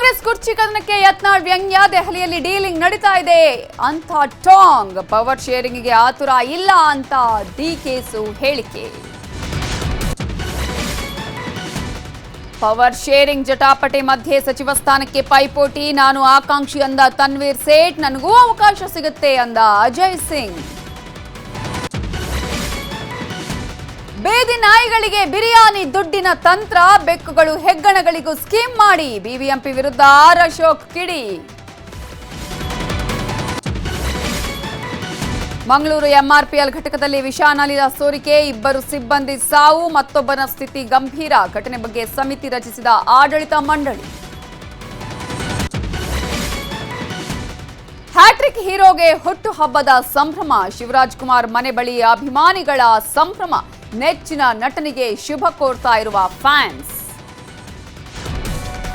ಕಾಂಗ್ರೆಸ್ ಕುರ್ಚಿ ಕದನಕ್ಕೆ ಯತ್ನಾಳ್ ವ್ಯಂಗ್ಯ. ದೆಹಲಿಯಲ್ಲಿ ಡೀಲಿಂಗ್ ನಡೀತಾ ಇದೆ ಅಂತ ಟಾಂಗ್. ಪವರ್ ಶೇರಿಂಗ್ಗೆ ಆತುರ ಇಲ್ಲ ಅಂತ ಡಿಕೆಸು ಹೇಳಿಕೆ. ಪವರ್ ಶೇರಿಂಗ್ ಜಟಾಪಟಿ ಮಧ್ಯೆ ಸಚಿವ ಸ್ಥಾನಕ್ಕೆ ಪೈಪೋಟಿ. ನಾನು ಆಕಾಂಕ್ಷಿ ಅಂದ ತನ್ವೀರ್ ಸೇಠ್. ನನಗೂ ಅವಕಾಶ ಸಿಗುತ್ತೆ ಅಂದ ಅಜಯ್ ಸಿಂಗ್. ಬೇದಿ ನಾಯಿಗಳಿಗೆ ಬಿರಿಯಾನಿ ದುಡ್ಡಿನ ತಂತ್ರ. ಬೆಕ್ಕುಗಳು ಹೆಗ್ಗಣಗಳಿಗೂ ಸ್ಕೀಮ್ ಮಾಡಿ ಬಿಬಿಎಂಪಿ ವಿರುದ್ಧ ಆರ್ ಅಶೋಕ್ ಕಿಡಿ. ಮಂಗಳೂರು ಎಂಆರ್ಪಿಎಲ್ ಘಟಕದಲ್ಲಿ ವಿಷಾನಿಲ ಸೋರಿಕೆ. 2 ಸಿಬ್ಬಂದಿ ಸಾವು, ಮತ್ತೊಬ್ಬನ ಸ್ಥಿತಿ ಗಂಭೀರ. ಘಟನೆ ಬಗ್ಗೆ ಸಮಿತಿ ರಚಿಸಿದ ಆಡಳಿತ ಮಂಡಳಿ. ಹ್ಯಾಟ್ರಿಕ್ ಹೀರೋಗೆ ಹುಟ್ಟುಹಬ್ಬದ ಸಂಭ್ರಮ. ಶಿವರಾಜ್ ಕುಮಾರ್ ಮನೆ ಬಳಿ ಅಭಿಮಾನಿಗಳ ಸಂಭ್ರಮ. ನೆಚ್ಚಿನ ನಟನಿಗೆ ಶುಭ ಕೋರ್ತಾ ಇರುವ ಫ್ಯಾನ್ಸ್.